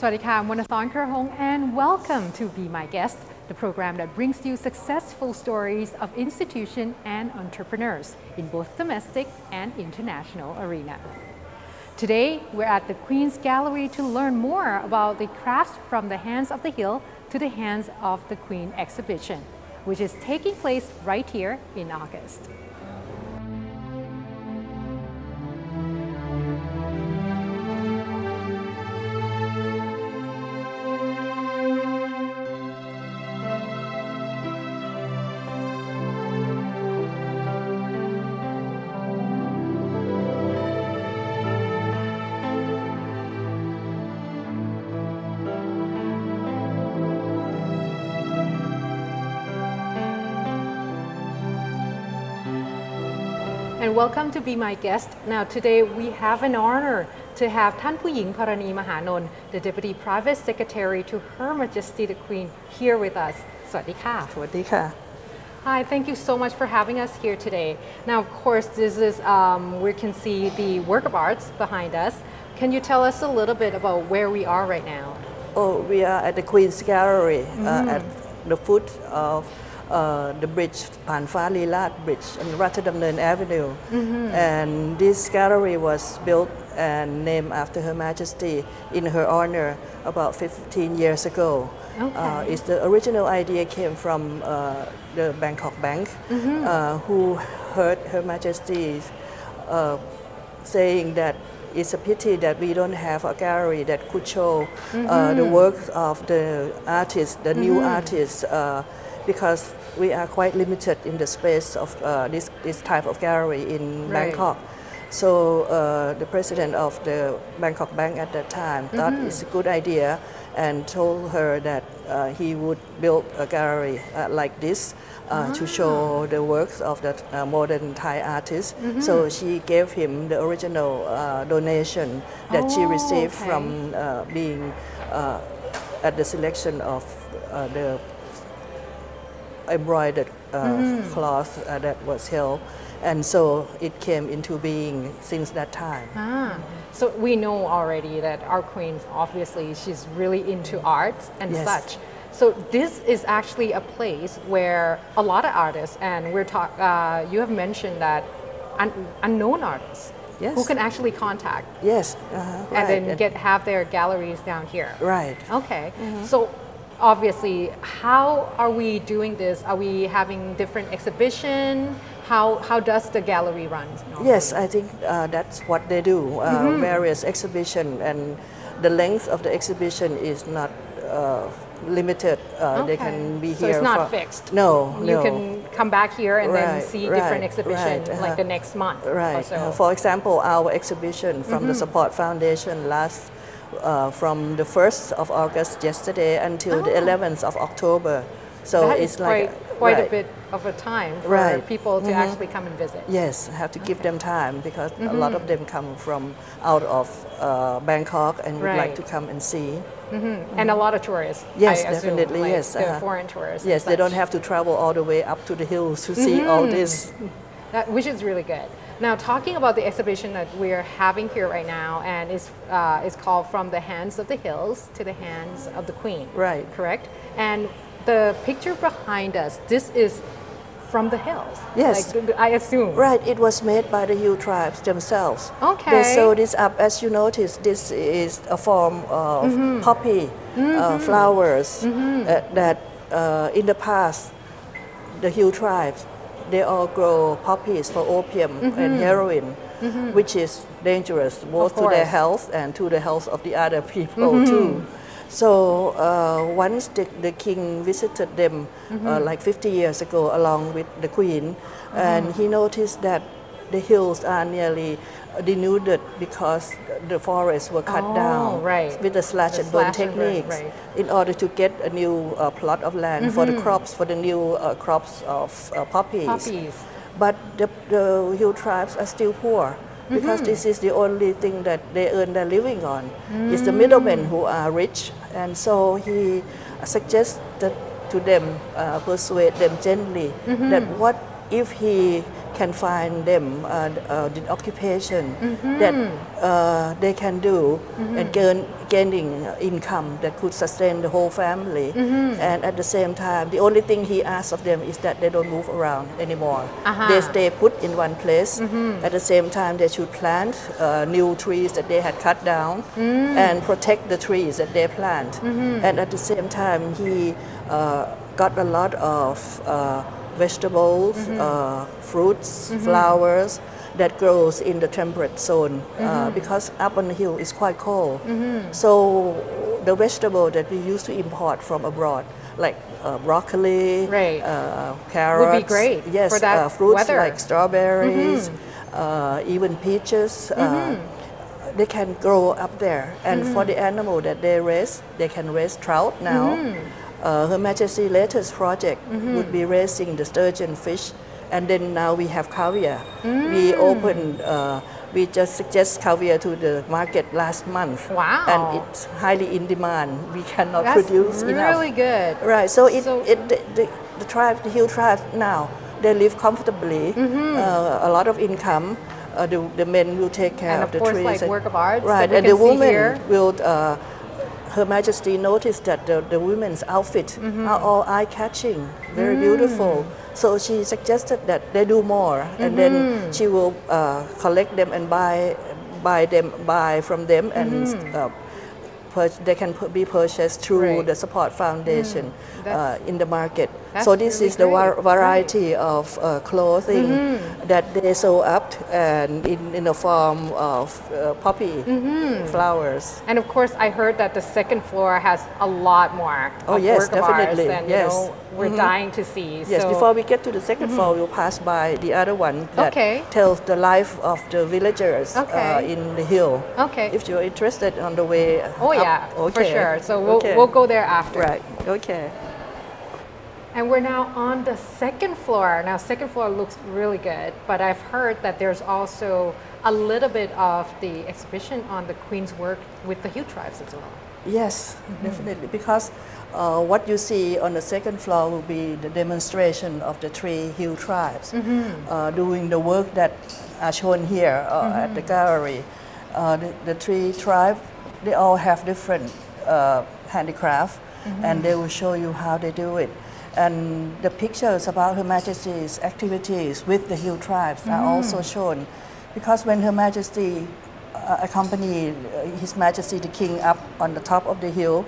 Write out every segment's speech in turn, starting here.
สวัสดีค่ะมนทรเครือหง and welcome to Be My Guest, the program that brings you successful stories of institutions and entrepreneurs in both domestic and international arena. Today, we're at the Queen's Gallery to learn more about the crafts from the hands of the hill to the hands of the Queen exhibition, which is taking place right here in August. And welcome to Be My Guest. Now today we have an honor to have ท่านผู้หญิงพรณีมหานนท์ the Deputy Private Secretary to Her Majesty the Queen, here with us. สวัสดีค่ะ สวัสดีค่ะ Hi, thank you so much for having us here today. Now, of course, this is we can see the work of arts behind us. Can you tell us a little bit about where we are right now? Oh, we are at the Queen's Gallery at the foot of the bridge, Panfa Lilat Bridge on Ratchadamnern Avenue. And this gallery was built and named after Her Majesty in her honor about 15 years ago. Okay. The original idea came from the Bangkok Bank, who heard Her Majesty saying that it's a pity that we don't have a gallery that could show the works of the artists, the new artists, because we are quite limited in the space of this type of gallery in Bangkok. So the president of the Bangkok Bank at that time thought it's a good idea and told her that he would build a gallery like this to show the works of the modern Thai artists. So she gave him the original donation that she received from being at the selection of the embroidered cloth that was held, and so it came into being since that time. So we know already that our queen, obviously, she's really into arts and such. So this is actually a place where a lot of artists, and you have mentioned that unknown artists who can actually contact. And then have their galleries down here. Right. Okay. So obviously, how are we doing this? Are we having different exhibition? How does the gallery run? Yes, I think that's what they do. Various exhibition, and the length of the exhibition is not limited. They can be here. So it's not fixed. No, you can come back here and then see different exhibition like the next month. Right. So. For example, our exhibition from the Support Foundation lasts from the 1st of August yesterday until the 11th of October. So that it's is like quite a bit of a time for people to actually come and visit. Yes, I have to give them time because a lot of them come from out of Bangkok and would like to come and see. And a lot of tourists. Yes, I assume, definitely. like Yes, the foreign tourists. Yes, they don't have to travel all the way up to the hills to see all this. Which is really good. Now, talking about the exhibition that we're having here right now, and is called From the Hands of the Hills to the Hands of the Queen. Right. Correct? And the picture behind us, this is from the hills. Yes. Like, I assume. Right. It was made by the Hill tribes themselves. Okay. They sew this up. As you notice, this is a form of poppy flowers that in the past, the Hill tribes, they all grow poppies for opium and heroin, which is dangerous both to their health and to the health of the other people too. So once the king visited them like 50 years ago along with the queen, and he noticed that the hills are nearly denuded because the forests were cut down with the slash and burn techniques in order to get a new plot of land for the crops, for the new crops of poppies. But the hill tribes are still poor because this is the only thing that they earn their living on. It's the middlemen who are rich, and so he suggested to them, persuade them gently that what if he can find them the occupation that they can do and gaining income that could sustain the whole family. And at the same time, the only thing he asks of them is that they don't move around anymore. They stay put in one place. At the same time, they should plant new trees that they had cut down and protect the trees that they plant. And at the same time, he got a lot of vegetables, fruits, flowers that grows in the temperate zone because up on the hill is quite cold. So the vegetable that we used to import from abroad, like broccoli, carrots, would be great yes, for that fruits weather. like strawberries, even peaches. They can grow up there, and for the animal that they raise, they can raise trout now. Her Majesty's latest project would be raising the sturgeon fish, and then now we have caviar. We opened, we just suggest caviar to the market last month. Wow. And it's highly in demand. We cannot That's produce enough. really good. Right, so the tribe, the hill tribe now, they live comfortably, a lot of income. The men will take care of the trees. And of course, like work of art. Right, and the women will, Her Majesty noticed that the women's outfit are all eye-catching, very beautiful. So she suggested that they do more, and then she will collect them and buy from them, and they can be purchased through the Support Foundation in the market. So this really is the great. variety of clothing that they sew up and in the form of poppy flowers. And of course, I heard that the second floor has a lot more of yes, work of arts, definitely. and Yes. you know, we're dying to see. Yes, so, before we get to the second floor, we'll pass by the other one that Okay. tells the life of the villagers Okay. in the hill. Okay. If you're interested on the way Oh up. yeah, for Okay. sure. So Okay. we'll go there after. Right, okay. And we're now on the second floor. Now, second floor looks really good, but I've heard that there's also a little bit of the exhibition on the Queen's work with the Hill tribes as well. Yes, definitely, because what you see on the second floor will be the demonstration of the three hill tribes doing the work that are shown here at the gallery. The three tribes, they all have different handicraft, and they will show you how they do it. And the pictures about Her Majesty's activities with the hill tribes are also shown, because when Her Majesty accompanied His Majesty the King up on the top of the hill,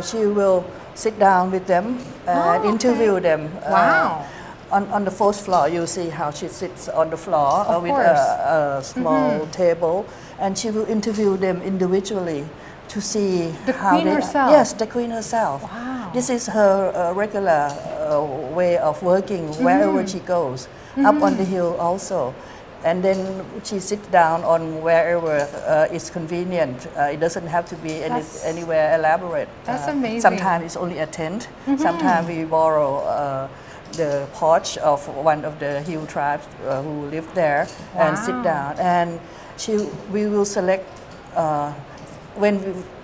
she will sit down with them and interview them. Wow. On the fourth floor, you see how she sits on the floor with course. a small table, and she will interview them individually to see The how Queen they herself? Yes, the Queen herself. Wow. This is her regular way of working wherever she goes, up on the hill also. And then she sits down on wherever is convenient. It doesn't have to be anywhere elaborate. That's amazing. Sometimes it's only a tent. Sometimes we borrow the porch of one of the hill tribes who live there and sit down. And we will select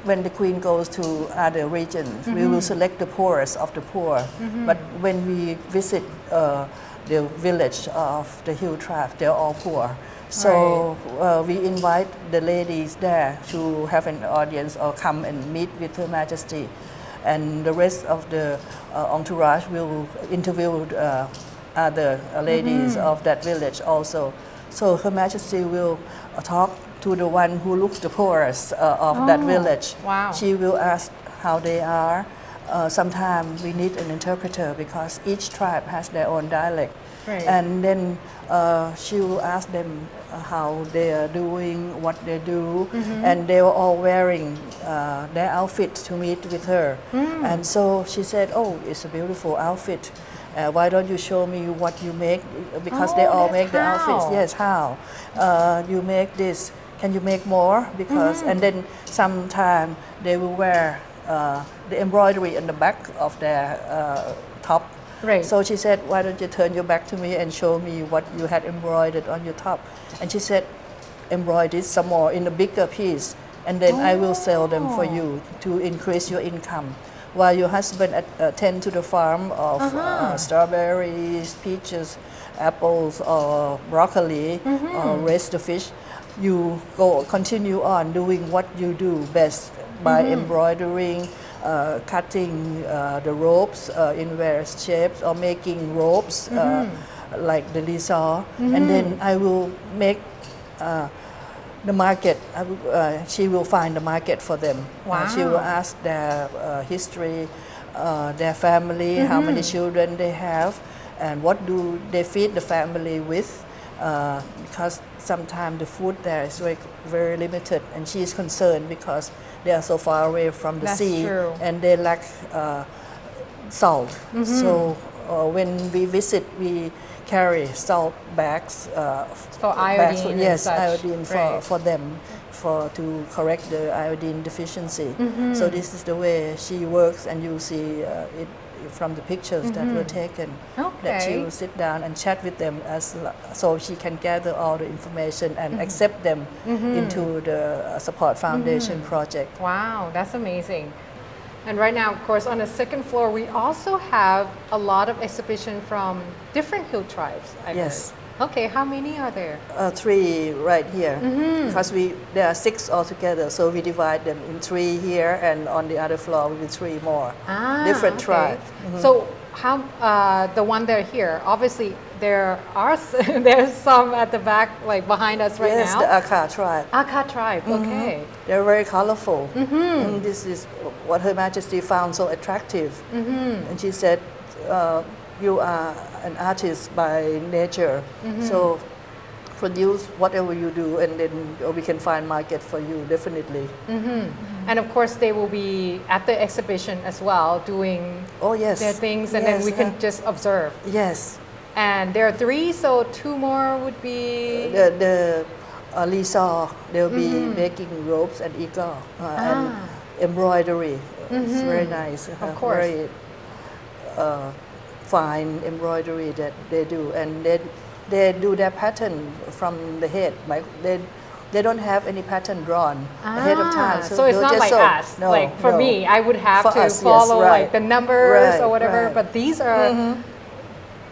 when the Queen goes to other regions, we will select the poorest of the poor. But when we visit the village of the hill tribe, they're all poor. So we invite the ladies there to have an audience or come and meet with Her Majesty. And the rest of the entourage will interview other ladies of that village also. So Her Majesty will talk to the one who looks the poorest of that village. Wow. She will ask how they are. Sometimes we need an interpreter because each tribe has their own dialect. Right. And then she will ask them how they are doing, what they do, and they were all wearing their outfit to meet with her. And so she said, "Oh, it's a beautiful outfit. Why don't you show me what you make?" Because they all make the outfits. Yes, how? You make this. Can you make more? Because and then sometime they will wear the embroidery on the back of their top. Right. So she said, "Why don't you turn your back to me and show me what you had embroidered on your top?" And she said, "Embroider some more in a bigger piece, and then I will sell them for you to increase your income." while your husband attend to the farm of strawberries, peaches, apples, or broccoli, or raise the fish, you continue on doing what you do best by embroidering, cutting the ropes in various shapes, or making ropes like the Lisa. And then I will make the market. She will find the market for them. Wow. She will ask their history, their family, how many children they have, and what do they feed the family with, because sometimes the food there is very limited, and she is concerned because they are so far away from the sea. True. And they lack salt. So when we visit, we carry salt bags for iodine. Yes, and such. iodine for them, to correct the iodine deficiency. So this is the way she works, and you see it from the pictures that were taken. That she will sit down and chat with them, so she can gather all the information and accept them into the Support Foundation project. Wow, that's amazing. And right now, of course, on the second floor, we also have a lot of exhibition from different hill tribes. Yes. Okay, how many are there? 3 right here, because there are 6 altogether, so we divide them in 3 here, and on the other floor will be 3 more. Different tribes. So how the one there here? Obviously, there are there's some at the back, like behind us right now. Yes, the Aka tribe. Aka tribe. Okay. They're very colorful. And this is what Her Majesty found so attractive. And she said, you are an artist by nature, so produce whatever you do, and then we can find market for you, definitely. And of course, they will be at the exhibition as well, doing their things, and then we can just observe. Yes. And there are 3, so 2 more would be... The Lisa, they'll be making ropes and eagle and embroidery. It's very nice. Of course. Very fine embroidery that they do, and they do their pattern from the head. Like they don't have any pattern drawn ahead of time. So it's not like us. No, like for me, I would have to follow like the numbers or whatever. But these are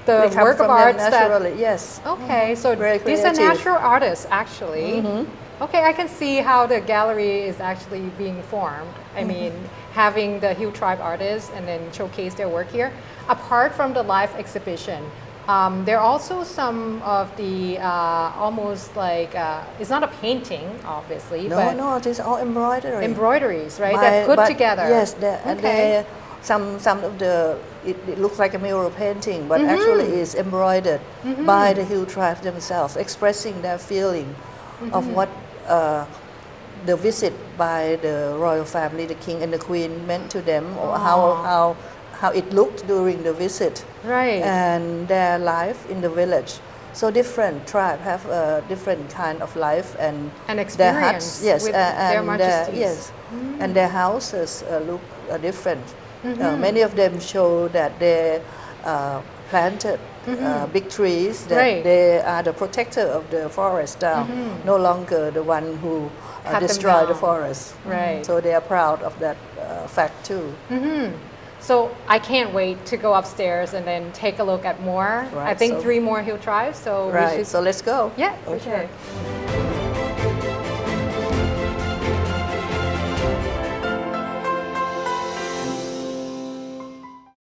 the work of art naturally. Yes. Okay, so these are natural artists actually. Okay, I can see how the gallery is actually being formed. I mean, having the Hill Tribe artists and then showcase their work here. Apart from the live exhibition, there are also some of the almost like, it's not a painting, obviously. No, it is all embroidery. Embroideries, right? That put together. Yes, and some of the, it looks like a mural painting, but actually is embroidered by the Hill Tribe themselves, expressing their feeling of what the visit by the royal family, the king and the queen, meant to them, or how it looked during the visit, and their life in the village. So different tribes have a different kind of life and experience their huts, yes, with their majesties. And their houses look different. Many of them show that they planted big trees, that they are the protector of the forest now, no longer the one who destroyed the forest. So they are proud of that fact too. So I can't wait to go upstairs and then take a look at more. I think 3 more hill tribes. So we should... So let's go. Yeah, for sure.